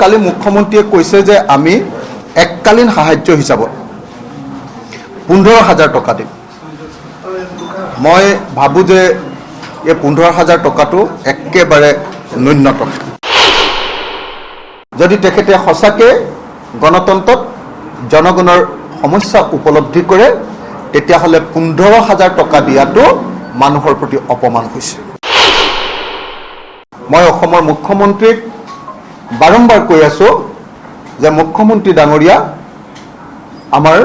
কালি মুখ্যমন্ত্ৰীয়ে কৈছে যে আমি এককালীন সাহায্য হিচাপত 15,000 টকা দিম। মই ভাবো যে এই 15,000 টকাটো একেবাৰে ন্যূনতম। যদি তেখেতে সঁচাকৈ গণতন্ত্ৰত জনগণৰ সমস্যা উপলব্ধি কৰে তেতিয়াহ'লে 15,000 টকা দিয়াটো মানুহৰ প্ৰতি অপমান হৈছে। মই অসমৰ মুখ্যমন্ত্ৰীক বাৰম্বাৰ কৈ আছো যে মুখ্যমন্ত্ৰী ডাঙৰীয়া আমাৰ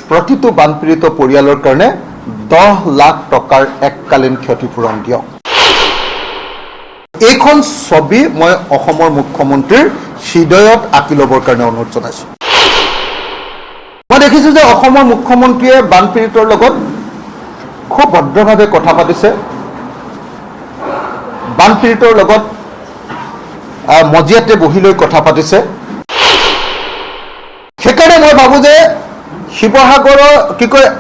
প্ৰতিটো বানপীড়িত পৰিয়ালৰ কাৰণে 10 লাখ টকাৰ এককালীন ক্ষতিপূৰণ দিয়ক। এইখন ছবি মই অসমৰ মুখ্যমন্ত্ৰীৰ হৃদয়ত আঁকি ল'বৰ কাৰণে অনুৰোধ জনাইছোঁ। মই দেখিছোঁ যে অসমৰ মুখ্যমন্ত্ৰীয়ে বানপীড়িতৰ লগত খুব ভদ্ৰভাৱে কথা পাতিছে, বানপীড়িতৰ লগত মজিয়াতে বহি লৈ কথা পাতিছে। সেইকাৰণে মই ভাবোঁ যে শিৱসাগৰৰ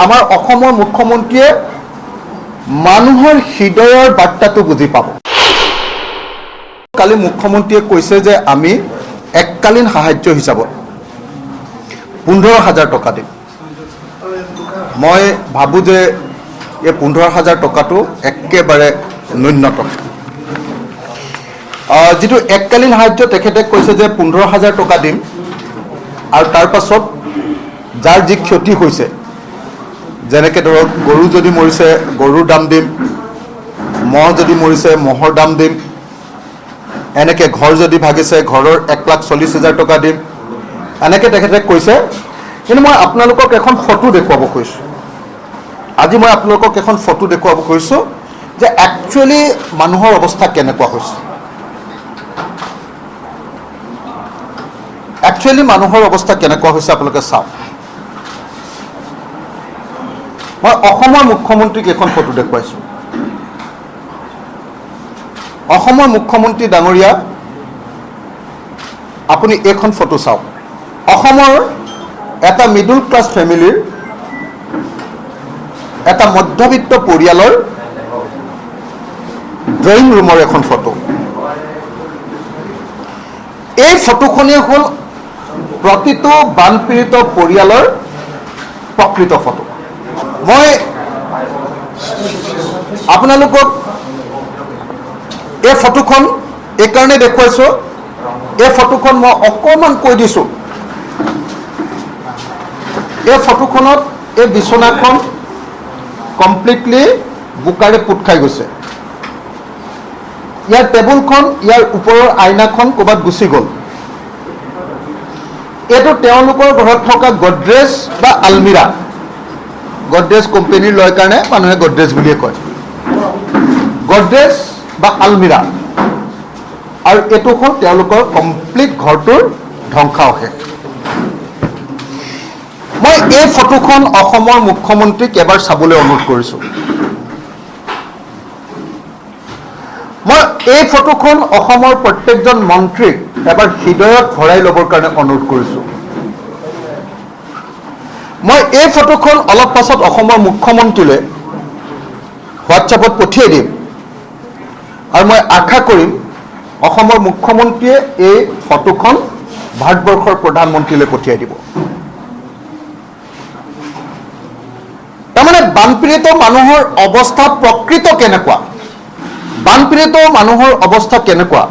আমাৰ অসমৰ মুখ্যমন্ত্ৰীয়ে মানুহৰ হৃদয়ৰ বাৰ্তাটো বুজি পাব। কালি মুখ্যমন্ত্ৰীয়ে কৈছে যে আমি এককালীন সাহায্য হিচাপত 15,000 টকা দিম। মই ভাবোঁ যে এই 15,000 টকাটো একেবাৰে ন্যূনতম। যিটো এককালীন সাহায্য তেখেতে কৈছে যে 15,000 টকা দিম আৰু তাৰ পাছত যাৰ যি ক্ষতি হৈছে, যেনেকৈ ধৰক গৰু যদি মৰিছে গৰুৰ দাম দিম, মহ যদি মৰিছে মহৰ দাম দিম, এনেকৈ ঘৰ যদি ভাগিছে ঘৰৰ 1,40,000 টকা দিম, এনেকৈ তেখেতে কৈছে। কিন্তু মই আপোনালোকক এখন ফটো দেখুৱাব খুজিছোঁ। আজি মই আপোনালোকক এখন ফটো দেখুৱাব খুজিছোঁ যে একচুৱেলি মানুহৰ অৱস্থা কেনেকুৱা হৈছে। একচুৱেলি মানুহৰ অৱস্থা কেনেকুৱা হৈছে আপোনালোকে চাওক। মই অসমৰ মুখ্যমন্ত্ৰীক এখন ফটো দেখুৱাইছোঁ। অসমৰ মুখ্যমন্ত্ৰী ডাঙৰীয়া আপুনি এইখন ফটো চাওক। অসমৰ এটা মিডল ক্লাছ ফেমিলিৰ, এটা মধ্যবিত্ত পৰিয়ালৰ ড্ৰয়িং ৰুমৰ এখন ফটো। এই ফটোখনেই হ'ল প্ৰতিটো বানপীড়িত পৰিয়ালৰ প্ৰকৃত ফটো। মই আপোনালোকক এই ফটোখন এইকাৰণে দেখুৱাইছোঁ, এই ফটোখন মই অকণমান কৈ দিছোঁ। এই ফটোখনত এই বিচনাখন কমপ্লিটলি বোকাৰে পোত খাই গৈছে। ইয়াৰ টেবুলখন, ইয়াৰ ওপৰৰ আইনাখন ক'ৰবাত গুচি গ'ল। এইটো তেওঁলোকৰ ঘৰত থকা গডৰেজ বা আলমিৰা। গডৰেজ কোম্পানীৰ লয় কাৰণে মানুহে গডৰেজ বুলিয়ে কয়। গডৰেজ বা আলমিৰা, আৰু এইটো হ'ল তেওঁলোকৰ কমপ্লিট ঘৰটোৰ ধ্বংসাৱশেষ। মই এই ফটোখন অসমৰ মুখ্যমন্ত্ৰীক এবাৰ চাবলৈ অনুৰোধ কৰিছোঁ। মই এই ফটোখন অসমৰ প্ৰত্যেকজন মন্ত্ৰীক এবাৰ হৃদয়ত ভৰাই ল'বৰ কাৰণে অনুৰোধ কৰিছোঁ। মই এই ফটোখন অলপ পাছত অসমৰ মুখ্যমন্ত্ৰীলৈ হোৱাটছএপত পঠিয়াই দিম, আৰু মই আশা কৰিম অসমৰ মুখ্যমন্ত্ৰীয়ে এই ফটোখন ভাৰতবৰ্ষৰ প্ৰধানমন্ত্ৰীলৈ পঠিয়াই দিব। তাৰমানে বানপীড়িত মানুহৰ অৱস্থা প্ৰকৃত কেনেকুৱা, বানপীড়িত মানুহৰ অৱস্থা কেনেকুৱা,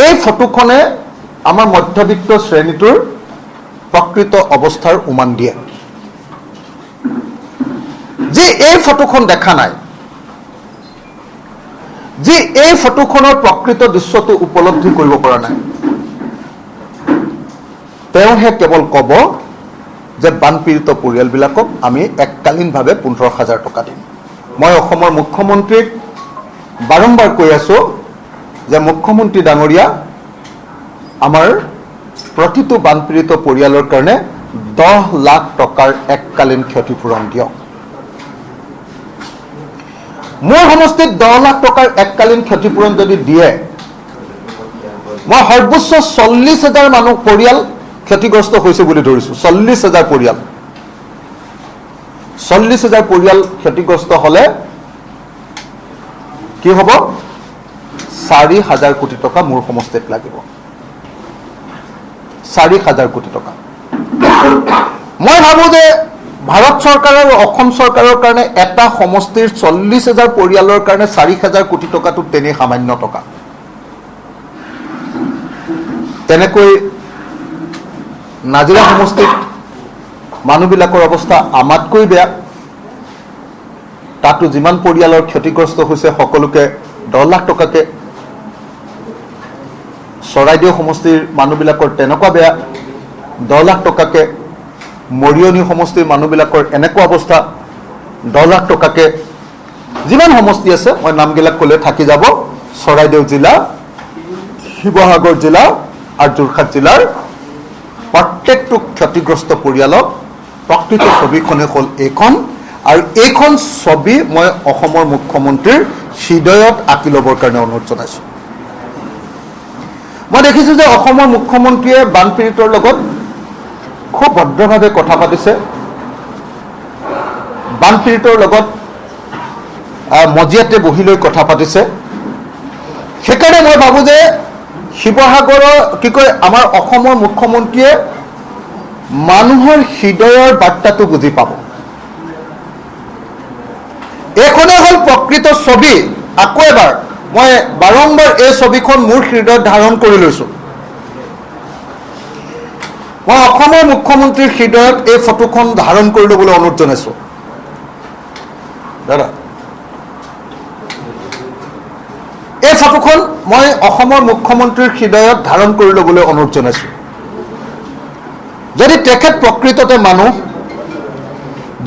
এই ফটোখনে আমাৰ মধ্যবিত্ত শ্ৰেণীটোৰ প্ৰকৃত অৱস্থাৰ উমান দিয়ে। যি এই ফটোখন দেখা নাই, যি এই ফটোখনৰ প্ৰকৃত দৃশ্যটো উপলব্ধি কৰিব পৰা নাই, তেওঁহে কেৱল ক'ব যে বানপীড়িত পৰিয়ালবিলাকক আমি এককালীনভাৱে 15,000 টকা দিম। মই অসমৰ মুখ্যমন্ত্ৰীক বাৰম্বাৰ কৈ আছোঁ যে মুখ্যমন্ত্ৰী ডাঙৰীয়া আমাৰ প্ৰতিটো বানপীড়িত পৰিয়ালৰ কাৰণে 10 লাখ টকাৰ এককালীন ক্ষতিপূৰণ দিয়ক। মোৰ সমষ্টিত 10 লাখ টকাৰ এককালীন ক্ষতিপূৰণ যদি দিয়ে, মই সৰ্বোচ্চ 40,000 মানুহ পৰিয়াল ক্ষতিগ্ৰস্ত হৈছে বুলি ধৰিছোঁ। 40,000 পৰিয়াল, 40,000 পৰিয়াল ক্ষতিগ্ৰস্ত হ'লে কি হ'ব? 4,000 কোটি টকা মোৰ সমষ্টিত লাগিব। 4,000 কোটি টকা। মই ভাবোঁ যে ভাৰত চৰকাৰ আৰু অসম চৰকাৰৰ কাৰণে এটা সমষ্টিৰ 40,000 পৰিয়ালৰ কাৰণে 4,000 কোটি টকাটো তেনেই সামান্য টকা। তেনেকৈ নাজিৰা সমষ্টিত মানুহবিলাকৰ অৱস্থা আমাতকৈ বেয়া। তাতো যিমান পৰিয়ালৰ ক্ষতিগ্ৰস্ত হৈছে সকলোকে 10 লাখ টকাকৈ। চৰাইদেউ সমষ্টিৰ মানুহবিলাকৰ তেনেকুৱা বেয়া, 10 লাখ টকাকৈ। মৰিয়নি সমষ্টিৰ মানুহবিলাকৰ এনেকুৱা অৱস্থা, 10 লাখ টকাকৈ। যিমান সমষ্টি আছে মই নামবিলাক ক'লে থাকি যাব। চৰাইদেউ জিলা, শিৱসাগৰ জিলা আৰু যোৰহাট জিলাৰ প্ৰত্যেকটো ক্ষতিগ্ৰস্ত পৰিয়ালক প্ৰকৃত ছবিখনে হ'ল এইখন। আৰু এইখন ছবি মই অসমৰ মুখ্যমন্ত্ৰীৰ হৃদয়ত আঁকি ল'বৰ কাৰণে অনুৰোধ জনাইছোঁ। মই দেখিছোঁ যে অসমৰ মুখ্যমন্ত্ৰীয়ে বানপীড়িতৰ লগত খুব ভদ্ৰভাৱে কথা পাতিছে। বানপীড়িতৰ লগত মজিয়াতে বহি লৈ কথা পাতিছে। সেইকাৰণে মই ভাবোঁ যে শিৱসাগৰৰ আমাৰ অসমৰ মুখ্যমন্ত্ৰীয়ে মানুহৰ হৃদয়ৰ বাৰ্তাটো বুজি পাব। এইখনে হ'ল প্ৰকৃত ছবি। আকৌ এবাৰ মই বাৰম্বাৰ এই ছবিখন মোৰ হৃদয়ত ধাৰণ কৰি লৈছোঁ। মই অসমৰ মুখ্যমন্ত্ৰীৰ হৃদয়ত এই ফটোখন ধাৰণ কৰি ল'বলৈ অনুৰোধ জনাইছোঁ। দাদা, এই ফটোখন মই অসমৰ মুখ্যমন্ত্ৰীৰ হৃদয়ত ধাৰণ কৰি ল'বলৈ অনুৰোধ জনাইছোঁ। যদি তেখেত প্ৰকৃততে মানুহ,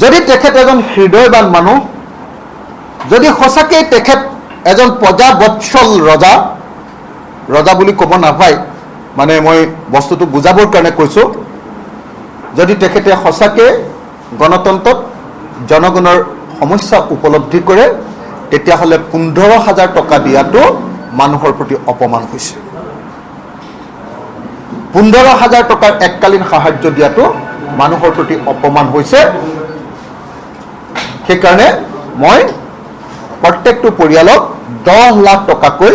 যদি তেখেত এজন হৃদয়বান মানুহ, যদি সঁচাকৈ তেখেত এজন প্ৰজাবৎসল ৰজা, ৰজা বুলি ক'ব নাপায়, মানে মই বস্তুটো বুজাবৰ কাৰণে কৈছোঁ, যদি তেখেতে সঁচাকৈ গণতন্ত্ৰত জনগণৰ সমস্যা উপলব্ধি কৰে, তেতিয়াহ'লে 15,000 টকা দিয়াটো মানুহৰ প্ৰতি অপমান হৈছে। 15,000 টকাৰ এককালীন সাহায্য দিয়াটো মানুহৰ প্ৰতি অপমান হৈছে। সেইকাৰণে মই প্ৰত্যেকটো পৰিয়ালক 10 লাখ টকাকৈ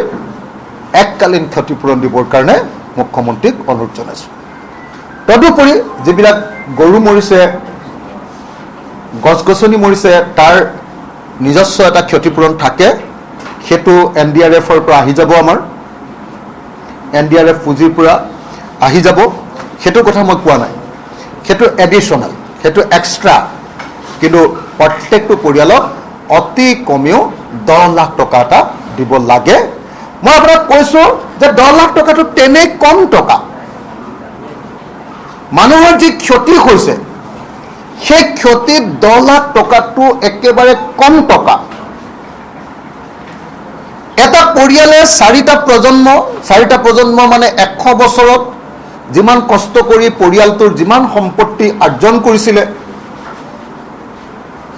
এককালীন ক্ষতিপূৰণ দিবৰ কাৰণে মুখ্যমন্ত্ৰীক অনুৰোধ জনাইছোঁ। তদুপৰি যিবিলাক গৰু মৰিছে, গছ গছনি মৰিছে, তাৰ নিজস্ব এটা ক্ষতিপূৰণ থাকে, সেইটো NDRFৰ পৰা আহি যাব। আমাৰ NDRF পুঁজিৰ পৰা আহি যাব। সেইটো কথা মই কোৱা নাই, সেইটো এডিশ্যনেল, সেইটো এক্সট্ৰা। কিন্তু প্ৰত্যেকটো পৰিয়ালক অতি কমেও 10 লাখ টকা এটা দিব লাগে। মই আপোনাক কৈছোঁ যে 10 লাখ টকাটো তেনেই কম টকা। মানুহৰ যি ক্ষতি হৈছে, সেই ক্ষতিত 10 লাখ টকাটো একেবাৰে কম টকা। এটা পৰিয়ালে 4টা প্ৰজন্ম মানে 100 বছৰত যিমান কষ্ট কৰি পৰিয়ালটোৰ যিমান সম্পত্তি আৰ্জন কৰিছিলে,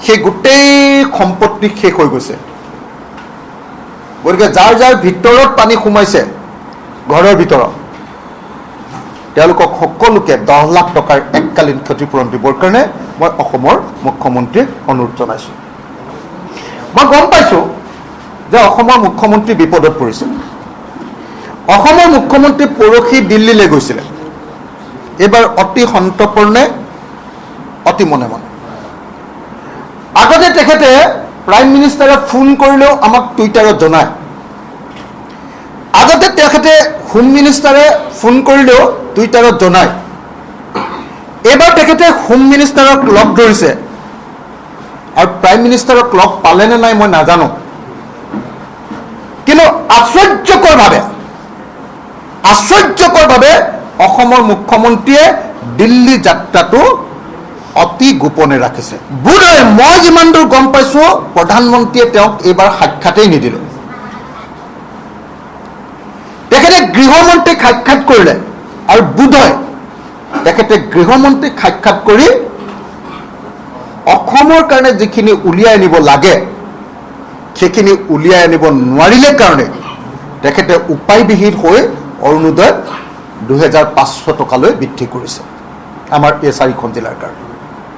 সেই গোটেই সম্পত্তি শেষ হৈ গৈছে। গতিকে যাৰ যাৰ ভিতৰত পানী সোমাইছে, ঘৰৰ ভিতৰত, তেওঁলোকক সকলোকে 10 লাখ টকাৰ এককালীন ক্ষতিপূৰণ দিবৰ কাৰণে মই অসমৰ মুখ্যমন্ত্ৰীক অনুৰোধ জনাইছোঁ। মই গম পাইছোঁ যে অসমৰ মুখ্যমন্ত্ৰী বিপদত পৰিছে। অসমৰ মুখ্যমন্ত্ৰী পৰহি দিল্লীলৈ গৈছিলে। এইবাৰ অতি সন্তৰ্পণে, অতি মনে মনে। আগতে তেখেতে প্ৰাইম মিনিষ্টাৰে ফোন কৰিলেও আমাক টুইটাৰত জনায়। আগতে তেখেতে হোম মিনিষ্টাৰে ফোন কৰিলেও টুইটাৰত জনায়। এইবাৰ তেখেতে হোম মিনিষ্টাৰক লগ ধৰিছে, আৰু প্ৰাইম মিনিষ্টাৰক লগ পালে নে নাই মই নাজানো। কিন্তু আশ্চৰ্যকৰভাৱে অসমৰ মুখ্যমন্ত্ৰীয়ে দিল্লী যাত্ৰাটো অতি গোপনে ৰাখিছে। বোধহয় মই যিমান দূৰ গম পাইছোঁ, প্ৰধানমন্ত্ৰীয়ে তেওঁক এইবাৰ সাক্ষাতেই নিদিলে। তেখেতে গৃহমন্ত্ৰীক সাক্ষাৎ কৰিলে, আৰু বোধহয় তেখেতে গৃহমন্ত্ৰীক সাক্ষাৎ কৰি অসমৰ কাৰণে যিখিনি উলিয়াই আনিব লাগে, সেইখিনি উলিয়াই আনিব নোৱাৰিলে কাৰণে তেখেতে উপায়বিহীন হৈ অৰুণোদয় 2,500 টকালৈ বৃদ্ধি কৰিছে আমাৰ এই 4খন জিলাৰ কাৰণে।